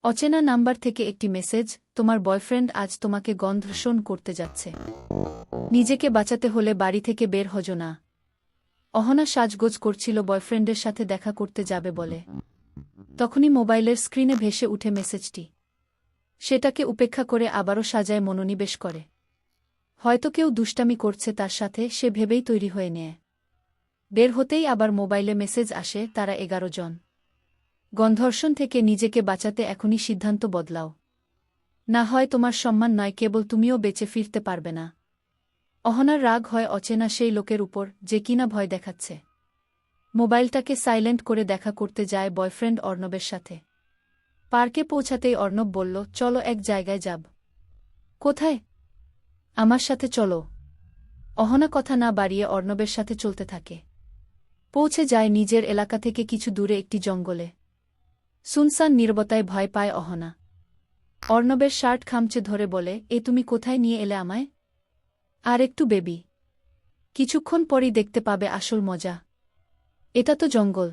অচেনা নাম্বার থেকে একটি মেসেজ, তোমার বয়ফ্রেন্ড আজ তোমাকে গণ-ধর্ষণ করতে যাচ্ছে। নিজেকে বাঁচাতে হলে বাড়ি থেকে বের হজো না। অহনা সাজগোজ করছিল বয়ফ্রেন্ডের সাথে দেখা করতে যাবে বলে। তখনই মোবাইলের স্ক্রিনে ভেসে উঠে মেসেজটি। সেটাকে উপেক্ষা করে আবারও সাজায় মনোনিবেশ করে। হয়তো কেউ দুষ্টামি করছে তার সাথে, সে ভেবেই তৈরি হয়ে নেয়। বের হতেই আবার মোবাইলে মেসেজ আসে, তারা 11 জন। গণধর্ষণ থেকে নিজেকে বাঁচাতে এখনই সিদ্ধান্ত বদলাও। না হয় তোমার সম্মান নয়, কেবল তুমিও বেঁচে ফিরতে পারবে না। অহনার রাগ হয় অচেনা সেই লোকের উপর, যে কিনা ভয় দেখাচ্ছে। মোবাইলটাকে সাইলেন্ট করে দেখা করতে যায় বয়ফ্রেন্ড অর্ণবের সাথে। পার্কে পৌঁছাতেই অর্ণব বলল, চলো এক জায়গায় যাব। কোথায়? আমার সাথে চলো। অহনা কথা না বাড়িয়ে অর্ণবের সাথে চলতে থাকে। পৌঁছে যায় নিজের এলাকা থেকে কিছু দূরে একটি জঙ্গলে। সুনসান নীরবতায় ভয় পায় অহনা। অর্ণবের শার্ট খামচে ধরে বলে, তুমি কোথায় নিয়ে এলে আমায়? আর একটু বেবি। কিছুক্ষণ পরই দেখতে পাবে আসল মজা। এটা তো জঙ্গল।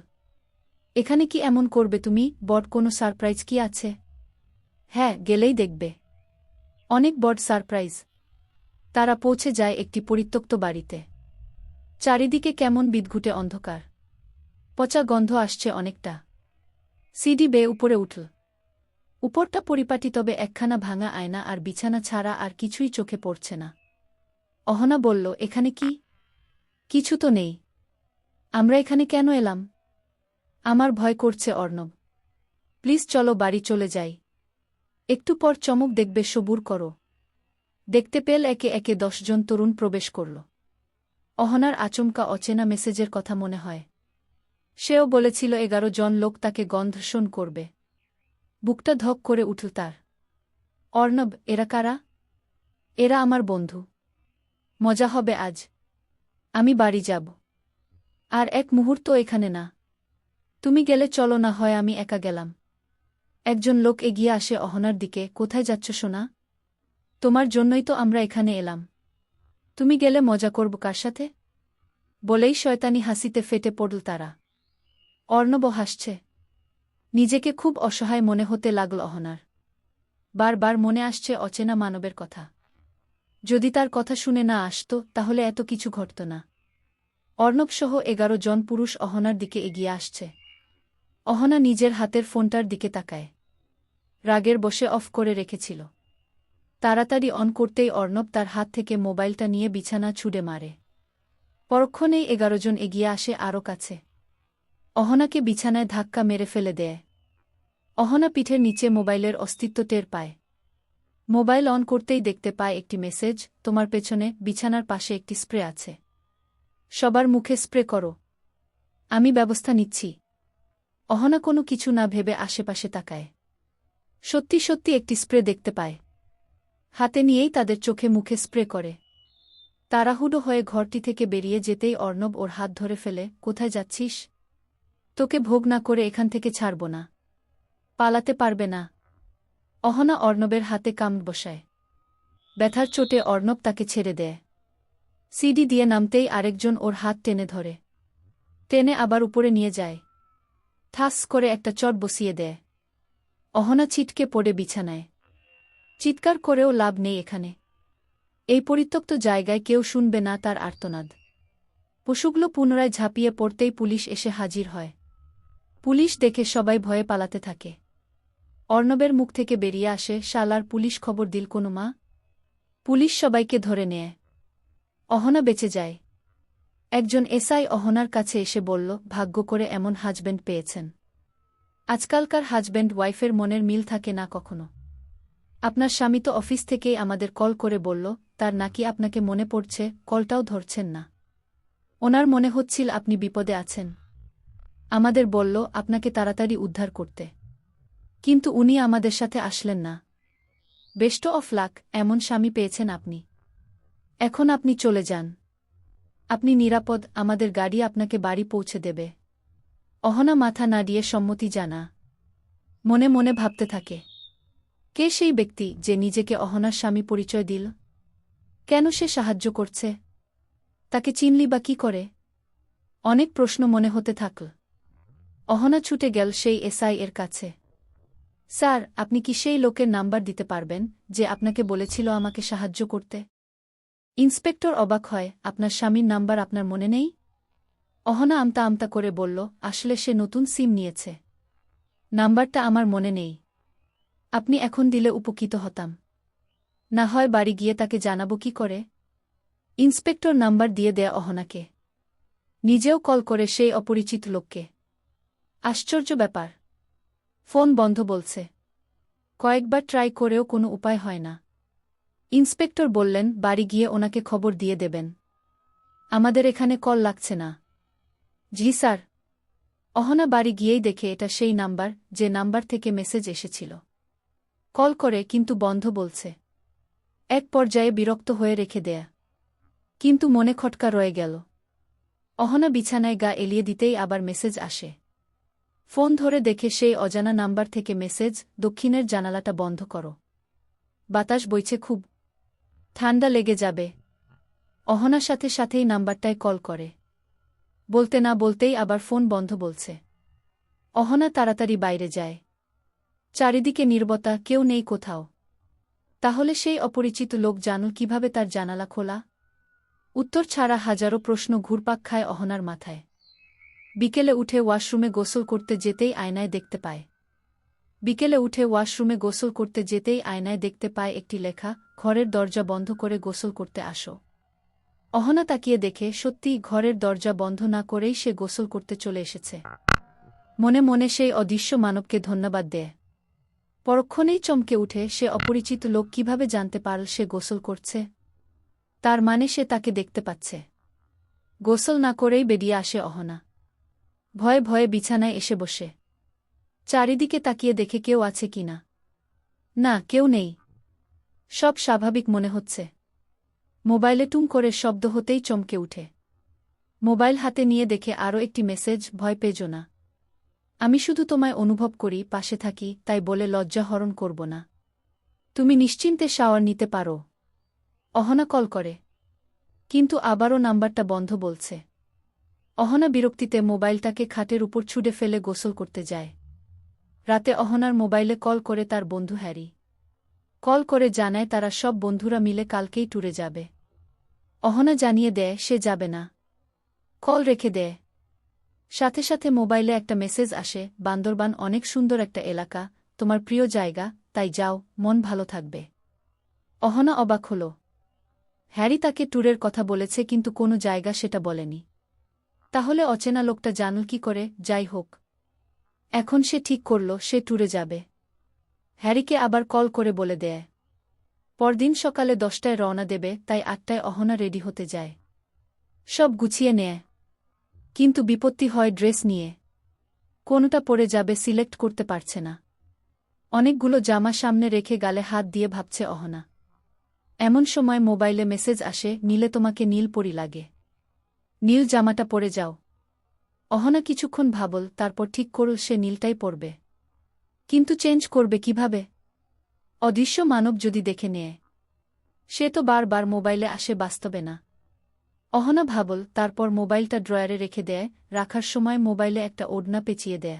এখানে কি এমন করবে তুমি? বড় কোনো সারপ্রাইজ কি আছে? হ্যাঁ, গেলেই দেখবে। অনেক বড় সারপ্রাইজ। তারা পৌঁছে যায় একটি পরিত্যক্ত বাড়িতে। চারিদিকে কেমন বিদঘুটে অন্ধকার। পচা গন্ধ আসছে অনেকটা। সিঁড়ি বেয়ে উপরে উঠল। উপরটা পরিপাটি, তবে একখানা ভাঙা আয়না আর বিছানা ছাড়া আর কিছুই চোখে পড়ছে না। অহনা বলল, এখানে কি? কিছু তো নেই। আমরা এখানে কেন এলাম? আমার ভয় করছে অর্ণব। প্লিজ চলো বাড়ি চলে যাই। একটু পর চমক দেখবে, সবুর করো। দেখতে পেল একে একে 10 জন তরুণ প্রবেশ করল। অহনার আচমকা অচেনা মেসেজের কথা মনে হয়। সেও বলেছিল 11 জন লোক তাকে গণ-ধর্ষণ করবে। বুকটা ধক করে উঠল তার। অর্ণব, এরা কারা? এরা আমার বন্ধু। মজা হবে আজ। আমি বাড়ি যাব। আর এক মুহূর্ত এখানে না। তুমি গেলে চলো, না হয় আমি একা গেলাম। একজন লোক এগিয়ে আসে অহনার দিকে। কোথায় যাচ্ছ সোনা? তোমার জন্যই তো আমরা এখানে এলাম। তুমি গেলে মজা করব কার সাথে? বলেই শয়তানি হাসিতে ফেটে পড়ল তারা। অর্ণব হাসছে। নিজেকে খুব অসহায় মনে হতে লাগল অহনার। বারবার মনে আসছে অচেনা মানবের কথা। যদি তার কথা শুনে না আসত, তাহলে এত কিছু ঘটত না। অর্ণবসহ 11 জন পুরুষ অহনার দিকে এগিয়ে আসছে। অহনা নিজের হাতের ফোনটার দিকে তাকায়। রাগের বশে অফ করে রেখেছিল। তাড়াতাড়ি অন করতেই অর্ণব তার হাত থেকে মোবাইলটা নিয়ে বিছানা ছুঁড়ে মারে। পরক্ষণেই 11 জন এগিয়ে আসে আরও কাছে। অহনাকে বিছানায় ধাক্কা মেরে ফেলে দেয়। অহনা পিঠের নিচে মোবাইলের অস্তিত্ব টের পায়। মোবাইল অন করতেই দেখতে পায় একটি মেসেজ, তোমার পেছনে বিছানার পাশে একটি স্প্রে আছে। সবার মুখে স্প্রে করো। আমি ব্যবস্থা নিচ্ছি। অহনা কোনো কিছু না ভেবে আশেপাশে তাকায়। সত্যি সত্যি একটি স্প্রে দেখতে পায়। হাতে নিয়েই তাদের চোখে মুখে স্প্রে করে। তাড়াহুড়ো হয়ে ঘরটি থেকে বেরিয়ে যেতেই অর্ণব ওর হাত ধরে ফেলে, কোথায় যাচ্ছিস? তোকে ভোগ না করে এখান থেকে ছাড়ব না। পালাতে পারবে না। অহনা অর্ণবের হাতে কামড় বসায়। ব্যথার চোটে অর্ণব তাকে ছেড়ে দেয়। সিঁড়ি দিয়ে নামতেই আরেকজন ওর হাত টেনে ধরে। টেনে আবার উপরে নিয়ে যায়। ঠাস করে একটা চট বসিয়ে দেয়। অহনা ছিটকে পড়ে বিছানায়। চিৎকার করেও লাভ নেই এখানে। এই পরিত্যক্ত জায়গায় কেউ শুনবে না তার আর্তনাদ। পশুগুলো পুনরায় ঝাঁপিয়ে পড়তেই পুলিশ এসে হাজির হয়। পুলিশ দেখে সবাই ভয়ে পালাতে থাকে। অর্ণবের মুখ থেকে বেরিয়ে আসে, শালার পুলিশ খবর দিল কোনো মা? পুলিশ সবাইকে ধরে নেয়। অহনা বেঁচে যায়। একজন এসআই অহনার কাছে এসে বলল, ভাগ্য করে এমন হাজব্যান্ড পেয়েছেন। আজকালকার হাজব্যান্ড ওয়াইফের মনের মিল থাকে না কখনো। আপনার স্বামী তো অফিস থেকেই আমাদের কল করে বলল, তার নাকি আপনাকে মনে পড়ছে, কলটাও ধরছেন না। ওনার মনে হচ্ছিল আপনি বিপদে আছেন। আমাদের বলল আপনাকে তাড়াতাড়ি উদ্ধার করতে। কিন্তু উনি আমাদের সাথে আসলেন না। বেস্ট অফ লাক, এমন স্বামী পেয়েছেন আপনি। এখন আপনি চলে যান। আপনি নিরাপদ, আমাদের গাড়ি আপনাকে বাড়ি পৌঁছে দেবে। অহনা মাথা নাড়িয়ে সম্মতি জানা। মনে মনে ভাবতে থাকে, কে সেই ব্যক্তি যে নিজেকে অহনার স্বামী পরিচয় দিল? কেন সে সাহায্য করছে? তাকে চিনলি বা কি করে? অনেক প্রশ্ন মনে হতে থাকল। অহনা ছুটে গেল সেই এসআই এর কাছে। স্যার, আপনি কি সেই লোকের নাম্বার দিতে পারবেন যে আপনাকে বলেছিল আমাকে সাহায্য করতে? ইন্সপেক্টর অবাক হয়, আপনার স্বামীর নাম্বার আপনার মনে নেই? অহনা আমতা আমতা করে বলল, আসলে সে নতুন সিম নিয়েছে। নাম্বারটা আমার মনে নেই। আপনি এখন দিলে উপকৃত হতাম। না হয় বাড়ি গিয়ে তাকে জানাবো কি করে? ইন্সপেক্টর নাম্বার দিয়ে দেয়া অহনাকে। নিজেও কল করে সেই অপরিচিত লোককে। আশ্চর্য ব্যাপার। ফোন বন্ধ বলছে। কয়েকবার ট্রাই করেও কোনো উপায় হয় না। ইন্সপেক্টর বললেন, বাড়ি গিয়ে ওনাকে খবর দিয়ে দেবেন। আমাদের এখানে কল লাগছে না। জি স্যার। অহনা বাড়ি গিয়েই দেখে এটা সেই নাম্বার যে নাম্বার থেকে মেসেজ এসেছিল। কল করে কিন্তু বন্ধ বলছে। এক পর্যায়ে বিরক্ত হয়ে রেখে দেয়া। কিন্তু মনে খটকা রয়ে গেল। অহনা বিছানায় গা এলিয়ে দিতেই আবার মেসেজ আসে। ফোন ধরে দেখে সেই অজানা নাম্বার থেকে মেসেজ, দক্ষিণের জানালাটা বন্ধ করো। বাতাস বইছে খুব। ঠান্ডা লেগে যাবে। অহনা সাথে সাথেই নাম্বারটায় কল করে। বলতে না বলতেই আবার ফোন বন্ধ বলছে। অহনা তাড়াতাড়ি বাইরে যায়। চারিদিকে নীরবতা, কেউ নেই কোথাও। তাহলে সেই অপরিচিত লোক জানুল কিভাবে তার জানালা খোলা? উত্তর ছাড়া হাজারো প্রশ্ন ঘুরপাক খায় অহনার মাথায়। বিকেলে উঠে ওয়াশরুমে গোসল করতে যেতেই আয়নায় দেখতে পায় একটি লেখা, ঘরের দরজা বন্ধ করে গোসল করতে আসো। অহনা তাকিয়ে দেখে সত্যিই ঘরের দরজা বন্ধ না করেই সে গোসল করতে চলে এসেছে। মনে মনে সেই অদৃশ্য মানবকে ধন্যবাদ দেয়। পরক্ষণেই চমকে উঠে, সে অপরিচিত লোক কিভাবে জানতে পারল সে গোসল করছে? তার মানে সে তাকে দেখতে পাচ্ছে। গোসল না করেই বেরিয়ে আসে অহনা। ভয়ে ভয়ে বিছানায় এসে বসে। চারিদিকে তাকিয়ে দেখে কেউ আছে কিনা। না, কেউ নেই। সব স্বাভাবিক মনে হচ্ছে। মোবাইলে টুং করে শব্দ হতেই চমকে উঠে। মোবাইল হাতে নিয়ে দেখে আরও একটি মেসেজ, ভয় পেজো না। আমি শুধু তোমায় অনুভব করি, পাশে থাকি, তাই বলে লজ্জা হরণ করব না। তুমি নিশ্চিন্তে শাওয়ার নিতে পারো। অহনা কল করে। কিন্তু আবারও নাম্বারটা বন্ধ বলছে। অহনা বিরক্তিতে মোবাইলটাকে খাটের উপর ছুঁড়ে ফেলে গোসল করতে যায়। রাতে অহনার মোবাইলে কল করে তার বন্ধু হ্যারি। কল করে জানায় তারা সব বন্ধুরা মিলে কালকেই ট্যুরে যাবে। অহনা জানিয়ে দেয় সে যাবে না। কল রেখে দেয়। সাথে সাথে মোবাইলে একটা মেসেজ আসে, বান্দরবান অনেক সুন্দর একটা এলাকা, তোমার প্রিয় জায়গা, তাই যাও, মন ভালো থাকবে। অহনা অবাক হল। হ্যারি তাকে ট্যুরের কথা বলেছে কিন্তু কোনো জায়গা সেটা বলেনি। তাহলে অচেনা লোকটা জানল কি করে? যাই হোক, এখন সে ঠিক করল সে ট্যুরে যাবে। হ্যারিকে আবার কল করে বলে দেয়। পরদিন সকালে 10টায় রওনা দেবে, তাই 8টায় অহনা রেডি হতে যায়। সব গুছিয়ে নেয়। কিন্তু বিপত্তি হয় ড্রেস নিয়ে। কোনটা পরে যাবে সিলেক্ট করতে পারছে না। অনেকগুলো জামা সামনে রেখে গালে হাত দিয়ে ভাবছে অহনা। এমন সময় মোবাইলে মেসেজ আসে, নীলে তোমাকে নীল পরি লাগে। নীল জামাটা পরে যাও। অহনা কিছুক্ষণ ভাবল, তারপর ঠিক করল সে নীলটাই পরবে। কিন্তু চেঞ্জ করবে কিভাবে? অদৃশ্য মানব যদি দেখে নেয়? সে তো বারবার মোবাইলে আসে, বাস্তবে না। অহনা ভাবল, তারপর মোবাইলটা ড্রয়ারে রেখে দেয়। রাখার সময় মোবাইলে একটা ওড়না পেঁচিয়ে দেয়।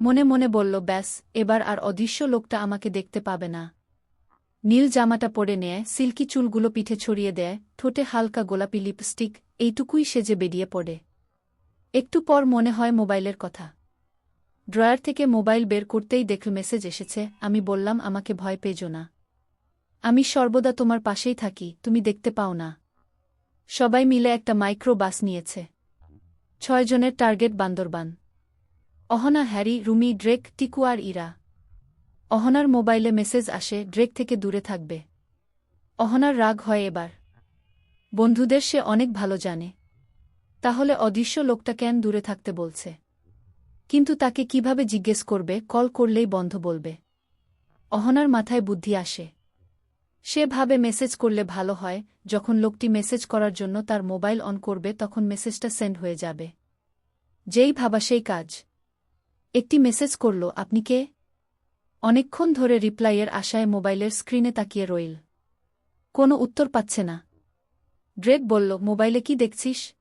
মনে মনে বলল, ব্যাস, এবার আর অদৃশ্য লোকটা আমাকে দেখতে পাবে না। নীল জামাটা পরে নেয়, সিল্কি চুলগুলো পিঠে ছড়িয়ে দেয়, ঠোঁটে হালকা গোলাপি লিপস্টিক, এইটুকুই সেজে বেরিয়ে পড়ে। একটু পর মনে হয় মোবাইলের কথা। ড্রয়ার থেকে মোবাইল বের করতেই দেখল মেসেজ এসেছে, আমি বললাম আমাকে ভয় পেজো না। আমি সর্বদা তোমার পাশেই থাকি, তুমি দেখতে পাও না। সবাই মিলে একটা মাইক্রো বাস নিয়েছে। 6 জনের target Bandarban. Ahana, Harry, Rumi, Drake, Tiku আর ইরা। অহনার মোবাইলে মেসেজ আসে, ড্রেক থেকে দূরে থাকবে। অহনার রাগ হয় এবার। বন্ধুদের সে অনেক ভালো জানে। তাহলে অদৃশ্য লোকটা কেন দূরে থাকতে বলছে? কিন্তু তাকে কিভাবে জিজ্ঞেস করবে? কল করলেই বন্ধ বলবে। অহনার মাথায় বুদ্ধি আসে। সে ভাবে মেসেজ করলে ভালো হয়, যখন লোকটি মেসেজ করার জন্য তার মোবাইল অন করবে তখন মেসেজটা সেন্ড হয়ে যাবে। যেই ভাবা সেই কাজ। একটি মেসেজ করল, আপনি কে? অনেকক্ষণ ধরে রিপ্লাইয়ের আশায় মোবাইলের স্ক্রিনে তাকিয়ে রইল। কোনো উত্তর পাচ্ছে না। ড্রেক বলল, মোবাইলে কি দেখছিস?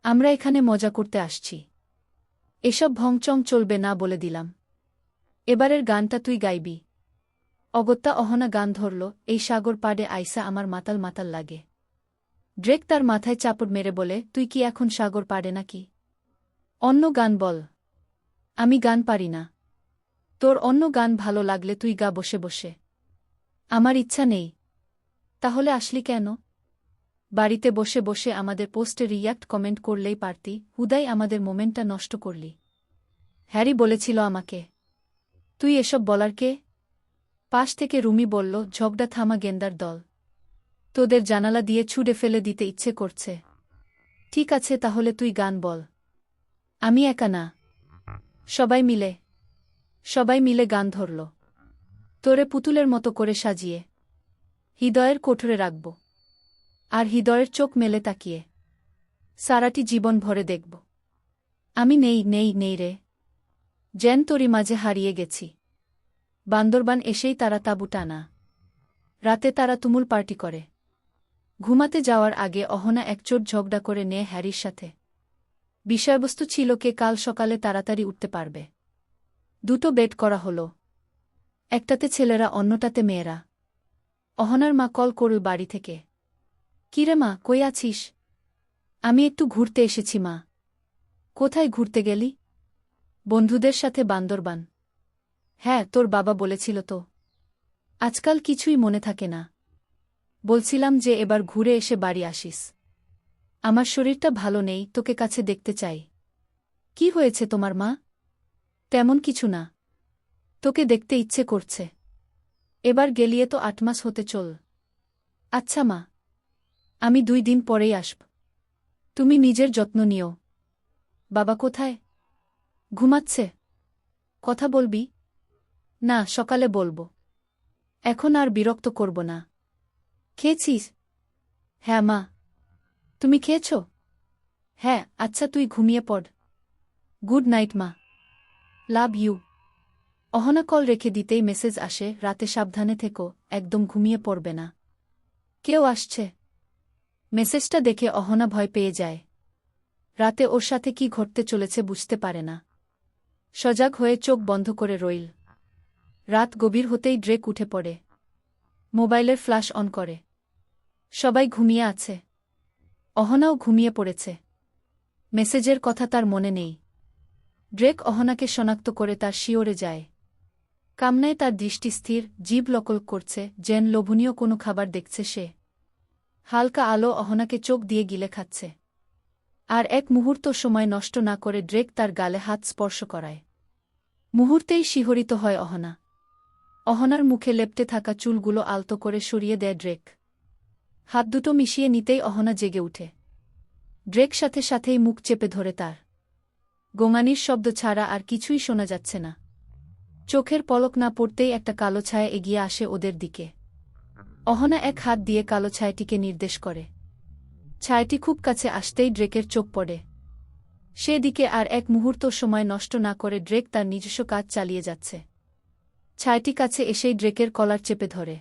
আমরা এখানে মজা করতে আসছি। এসব ভংচং চলবে না বলে দিলাম। এবারের গানটা তুই গাইবি। অগত্যা অহনা গান ধরল, এই সাগর পাড়ে আইসা আমার মাতাল মাতাল লাগে। ড্রেক তার মাথায় চাপড় মেরে বলে, তুই কি এখন সাগর পাড়ে নাকি? অন্য গান বল। আমি গান পারি না। তোর অন্য গান ভালো লাগলে তুই গা বসে বসে। আমার ইচ্ছা নেই। তাহলে আসলি কেন? বাড়িতে বসে বসে আমাদের পোস্টে রিয়াক্ট কমেন্ট করলেই পারতি, হুদাই আমাদের মোমেন্টটা নষ্ট করলি। হ্যারি বলেছিল আমাকে। তুই এসব বলার কে? পাশ থেকে রুমি বলল, ঝগড়া থামা গেন্দার দল। তোদের জানালা দিয়ে ছুড়ে ফেলে দিতে ইচ্ছে করছে। ঠিক আছে, তাহলে তুই গান বল। আমি একা না। সবাই মিলে। সবাই মিলে গান ধরল। তোরে পুতুলের মতো করে সাজিয়ে হৃদয়ের কোঠরে রাখব। আর হৃদয়ের চোখ মেলে তাকিয়ে সারাটি জীবন ভরে দেখব। আমি নেই নেই নেই রে। যেন তোরই মাঝে হারিয়ে গেছি। বান্দরবান এসেই তারা তাঁবু টানা। রাতে তারা তুমুল পার্টি করে। ঘুমাতে যাওয়ার আগে অহনা একচোট ঝগড়া করে নেয় হ্যারির সাথে। বিষয়বস্তু ছিল কে কাল সকালে তাড়াতাড়ি উঠতে পারবে। দুটো বেড করা হলো। একটাতে ছেলেরা, অন্যটাতে মেয়েরা। অহনার মা কল করল বাড়ি থেকে। কিরে মা, কই আছিস? আমি একটু ঘুরতে এসেছি মা। কোথায় ঘুরতে গেলি? বন্ধুদের সাথে বান্দরবান। হ্যাঁ, তোর বাবা বলেছিল তো। আজকাল কিছুই মনে থাকে না। বলছিলাম যে এবার ঘুরে এসে বাড়ি আসিস। আমার শরীরটা ভালো নেই, তোকে কাছে দেখতে চাই। কি হয়েছে তোমার মা? তেমন কিছু না। তোকে দেখতে ইচ্ছে করছে। এবার গেলিয়ে তো 8 মাস হতে চল। আচ্ছা মা, আমি 2 দিন পরেই আসব। তুমি নিজের যত্ন নিও। বাবা কোথায়? ঘুমাচ্ছে। কথা বলবি? না, সকালে বলবো। এখন আর বিরক্ত করব না। খেয়েছিস? হ্যাঁ মা। তুমি খেয়েছ? হ্যাঁ। আচ্ছা, তুই ঘুমিয়ে পড়। গুড নাইট মা। Love you. অহনা কল রেখে দিতেই মেসেজ আসে, রাতে সাবধানে থেকো, একদম ঘুমিয়ে পড়বে না। কেউ আসছে। মেসেজটা দেখে অহনা ভয় পেয়ে যায়। রাতে ওর সাথে কি ঘটতে চলেছে বুঝতে পারে না। সজাগ হয়ে চোখ বন্ধ করে রইল। রাত গভীর হতেই ড্রেক উঠে পড়ে। মোবাইলের ফ্ল্যাশ অন করে। সবাই ঘুমিয়ে আছে। অহনাও ঘুমিয়ে পড়েছে। মেসেজের কথা তার মনে নেই। ড্রেক অহনাকে শনাক্ত করে তার শিওরে যায়। কামনায় তার দৃষ্টি স্থির, জিভ লকল করছে, যেন লোভনীয় কোনো খাবার দেখছে সে। হালকা আলো অহনাকে চোখ দিয়ে গিলে খাচ্ছে। আর এক মুহূর্ত সময় নষ্ট না করে ড্রেক তার গালে হাত স্পর্শ করায়। মুহূর্তেই শিহরিত হয় অহনা। অহনার মুখে লেপ্টে থাকা চুলগুলো আলতো করে সরিয়ে দেয় ড্রেক। হাত দুটো মিশিয়ে নিতেই অহনা জেগে উঠে। ড্রেক সাথে সাথেই মুখ চেপে ধরে তার। গোঙানির শব্দ ছাড়া আর কিছুই শোনা যাচ্ছে না। চোখের পলক না পড়তেই একটা কালো ছায়া এগিয়ে আসে ওদের দিকে। অহনা এক হাত দিয়ে কালো ছায়াটিকে নির্দেশ করে। ছায়াটি খুব কাছে আসতেই ড্রেকের চোখ পড়ে। সেদিকে আর এক মুহূর্ত সময় নষ্ট না করে ড্রেক তার নিজস্ব কাজ চালিয়ে যাচ্ছে। ছায়াটি কাছে এসেই ড্রেকের কলার চেপে ধরে।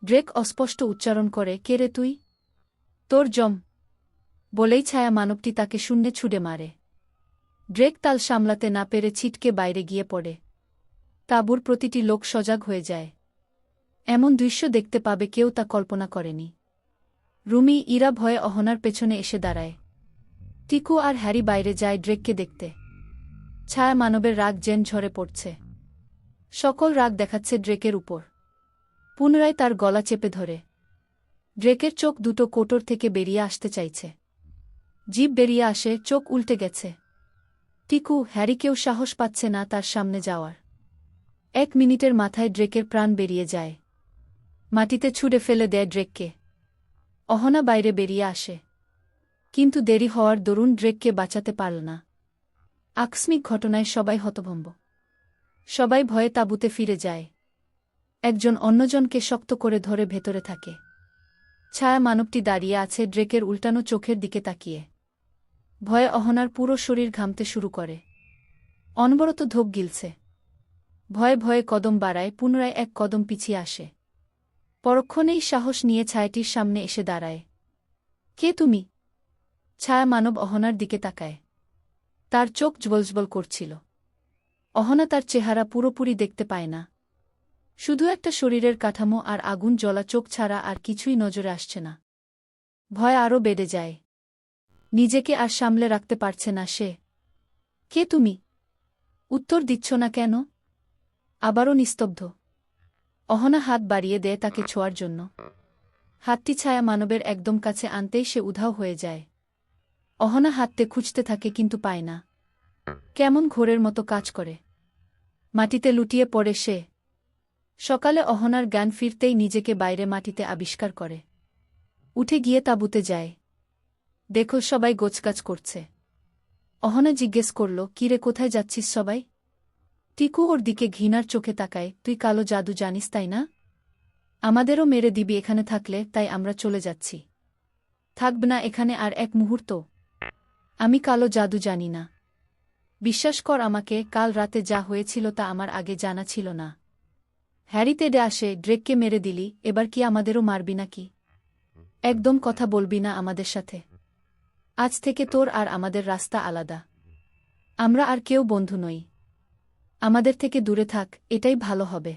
ড্রেক অস্পষ্ট উচ্চারণ করে, কে রে তুই? তোর জম। বলেই ছায়া মানবটি তাকে শূন্যে ছুড়ে মারে। ড্রেক তাল সামলাতে না পেরে ছিটকে বাইরে গিয়ে পড়ে। তাঁবুর প্রতিটি লোক সজাগ হয়ে যায়। এমন দৃশ্য দেখতে পাবে কেউ তা কল্পনা করেনি। রুমি, ইরা ভয়ে অহনার পেছনে এসে দাঁড়ায়। টিকু আর হ্যারি বাইরে যায় ড্রেককে দেখতে। ছায়া মানবের রাগ যেন ঝরে পড়ছে। সকল রাগ দেখাচ্ছে ড্রেকের উপর। পুনরায় তার গলা চেপে ধরে। ড্রেকের চোখ দুটো কোটর থেকে বেরিয়ে আসতে চাইছে। জিভ বেরিয়ে আসে, চোখ উল্টে গেছে। টিকু, হ্যারি কেউ সাহস পাচ্ছে না তার সামনে যাওয়ার। 1 মিনিটের মাথায় ড্রেকের প্রাণ বেরিয়ে যায়। মাটিতে ছুঁড়ে ফেলে দেয় ড্রেককে। অহনা বাইরে বেরিয়ে আসে। কিন্তু দেরি হওয়ার দরুন ড্রেককে বাঁচাতে পারল না। আকস্মিক ঘটনায় সবাই হতভম্ব। সবাই ভয়ে তাঁবুতে ফিরে যায়। একজন অন্যজনকে শক্ত করে ধরে ভেতরে থাকে। ছায়া মানবটি দাঁড়িয়ে আছে ড্রেকের উল্টানো চোখের দিকে তাকিয়ে। ভয়ে অহনার পুরো শরীর ঘামতে শুরু করে। অনবরত ধোপ গিলছে। ভয়ে ভয়ে কদম বাড়ায়, পুনরায় 1 কদম পিছিয়ে আসে। পরক্ষণেই সাহস নিয়ে ছায়াটির সামনে এসে দাঁড়ায়। কে তুমি? ছায়া মানব অহনার দিকে তাকায়। তার চোখ জ্বলজ্বল করছিল। অহনা তার চেহারা পুরোপুরি দেখতে পায় না। শুধু একটা শরীরের কাঠামো আর আগুন জ্বলা চোখ ছাড়া আর কিছুই নজরে আসছে না। ভয় আরও বেড়ে যায়। নিজেকে আর সামলে রাখতে পারছে না সে। কে তুমি? উত্তর দিচ্ছ না কেন? আবারও নিস্তব্ধ। অহনা হাত বাড়িয়ে দেয় তাকে ছোঁয়ার জন্য। হাতটি ছায়া মানবের একদম কাছে আনতেই সে উধাও হয়ে যায়। অহনা হাততে খুঁজতে থাকে কিন্তু পায় না। কেমন ঘোরের মতো কাজ করে। মাটিতে লুটিয়ে পড়ে সে। সকালে অহনার জ্ঞান ফিরতেই নিজেকে বাইরে মাটিতে আবিষ্কার করে। উঠে গিয়ে তাঁবুতে যায়। দেখো সবাই গোছগাছ করছে। অহনা জিজ্ঞেস করল, কিরে কোথায় যাচ্ছিস সবাই? টিকু ওর দিকে ঘৃণার চোখে তাকায়, তুই কালো জাদু জানিস তাই না? আমাদেরও মেরে দিবি এখানে থাকলে, তাই আমরা চলে যাচ্ছি। থাকব না এখানে আর এক মুহূর্ত। আমি কালো জাদু জানি না। বিশ্বাস কর আমাকে, কাল রাতে যা হয়েছিল তা আমার আগে জানা ছিল না। হ্যারি তেড়ে আসে, ড্রেককে মেরে দিলি, এবার কি আমাদেরও মারবি নাকি? একদম কথা বলবি না আমাদের সাথে। আজ থেকে তোর আর আমাদের রাস্তা আলাদা। আমরা আর কেউ বন্ধু নই। আমাদের থেকে দূরে থাক, এটাই ভালো হবে।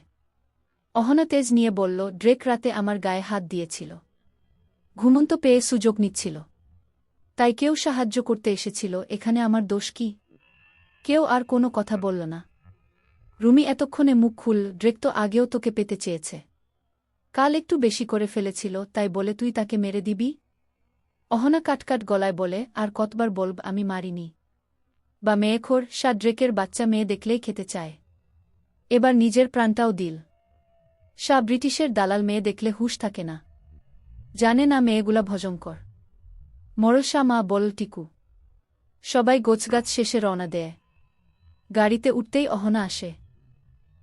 অহনা তেজ নিয়ে বলল, ড্রেক রাতে আমার গায়ে হাত দিয়েছিল। ঘুমন্ত পেয়ে সুযোগ নিচ্ছিল। তাই কেউ সাহায্য করতে এসেছিল, এখানে আমার দোষ কি? কেউ আর কোনো কথা বলল না। রুমি এতক্ষণে মুখ খুলল, ড্রেক তো আগেও তোকে পেতে চেয়েছে। কাল একটু বেশি করে ফেলেছিল, তাই বলে তুই তাকে মেরে দিবি? অহনা কাটকাট গলায় বলে, আর কতবার বলব আমি মারিনি। বা মেয়েখোর, ড্রেকের বাচ্চা মেয়ে দেখলেই খেতে চায়। এবার নিজের প্রাণটাও দিল। ব্রিটিশের দালাল মেয়ে দেখলে হুঁশ থাকে না। জানে না মেয়েগুলা ভজঙ্কর। মরসা মা বল টিকু। সবাই গোছগাছ শেষে রওনা দেয়। গাড়িতে উঠতেই অহনা আসে।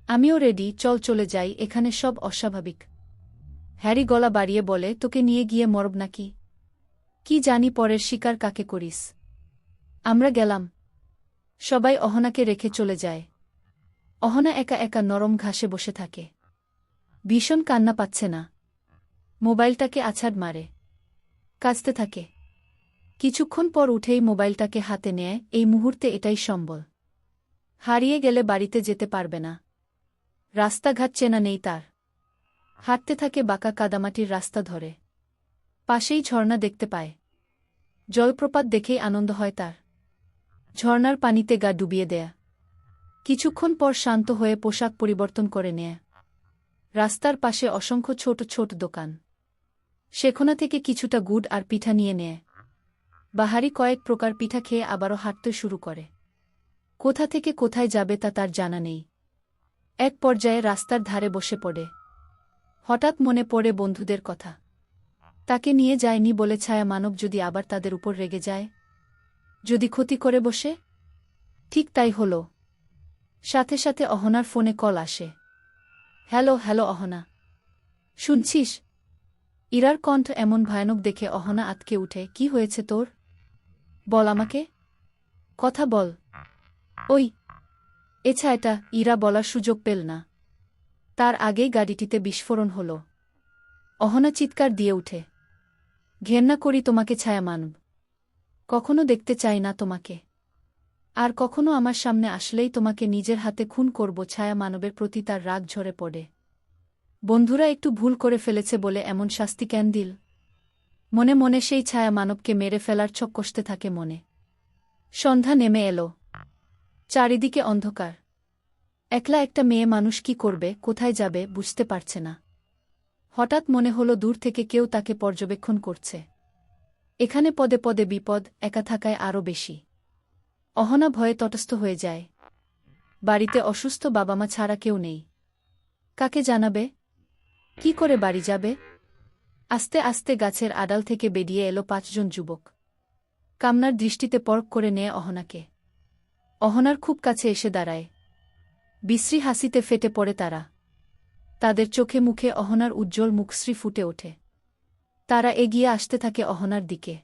আমিও রেডি, চল চলে যাই, এখানে সব অস্বাভাবিক। হ্যারি গলা বাড়িয়ে বলে, তোকে নিয়ে গিয়ে মরব নাকি? কি জানি পরের শিকার কাকে করিস। আমরা গেলাম। সবাই অহনাকে রেখে চলে যায়। অহনা একা একা নরম ঘাসে বসে থাকে। ভীষণ কান্না পাচ্ছে না। মোবাইলটাকে আছাড় মারে। কাঁদতে থাকে। কিছুক্ষণ পর উঠেই মোবাইলটাকে হাতে নেয়, এই মুহূর্তে এটাই সম্বল। হারিয়ে গেলে বাড়িতে যেতে পারবে না। রাস্তাঘাট চেনা নেই তার। হাঁটতে থাকে বাঁকা কাদামাটির রাস্তা ধরে। পাশেই ঝর্ণা দেখতে পায়। জলপ্রপাত দেখেই আনন্দ হয় তার। ঝর্ণার পানিতে গা ডুবিয়ে দেয়া। কিছুক্ষণ পর শান্ত হয়ে পোশাক পরিবর্তন করে নেয়। রাস্তার পাশে অসংখ্য ছোট ছোট দোকান। সেখানা থেকে কিছুটা গুড় আর পিঠা নিয়ে নেয়। বাহারি কয়েক প্রকার পিঠা খেয়ে আবারও হাঁটতে শুরু করে। কোথা থেকে কোথায় যাবে তা তার জানা নেই। এক পর্যায়ে রাস্তার ধারে বসে পড়ে। হঠাৎ মনে পড়ে বন্ধুদের কথা। তাকে নিয়ে যায়নি বলে ছায়া মানব যদি আবার তাদের উপর রেগে যায়, যদি ক্ষতি করে বসে। ঠিক তাই হল। সাথে সাথে অহনার ফোনে কল আসে। হ্যালো হ্যালো অহনা, শুনছিস? ইরার কণ্ঠ এমন ভয়ানক দেখে অহনা আতকে উঠে, কি হয়েছে তোর? বল আমাকে, কথা বল। ওই এটা ইরা বলার সুযোগ পেল না। তার আগেই গাড়িটিতে বিস্ফোরণ হল। অহনা চিৎকার দিয়ে উঠে, ঘেন্না করি তোমাকে ছায়া মানব। কখনো দেখতে চাই না তোমাকে। আর কখনো আমার সামনে আসলেই তোমাকে নিজের হাতে খুন করব। ছায়া মানবের প্রতি তার রাগ ঝরে পড়ে। বন্ধুরা একটু ভুল করে ফেলেছে বলে এমন শাস্তি কেন দিল? মনে মনে সেই ছায়া মানবকে মেরে ফেলার ছক কষতে থাকে মনে। সন্ধ্যা নেমে এলো। চারিদিকে অন্ধকার। একলা একটা মেয়ে মানুষ কি করবে, কোথায় যাবে বুঝতে পারছে না। হঠাৎ মনে হলো দূর থেকে কেউ তাকে পর্যবেক্ষণ করছে। এখানে পদে পদে বিপদ, একা থাকায় আরও বেশি। অহনা ভয়ে তটস্থ হয়ে যায়। বাড়িতে অসুস্থ বাবা মা ছাড়া কেউ নেই। কাকে জানাবে? কি করে বাড়ি যাবে? আস্তে আস্তে গাছের আড়াল থেকে বেরিয়ে এলো 5 জন যুবক। কামনার দৃষ্টিতে পরখ করে নেয় অহনাকে। অহনার খুব কাছে এসে দাঁড়ায়। বিশ্রী হাসিতে ফেটে পড়ে তারা। তাদের চোখে মুখে অহনার উজ্জ্বল মুখশ্রী ফুটে ওঠে। তারা এগিয়ে আসতে থাকে অহনার দিকে।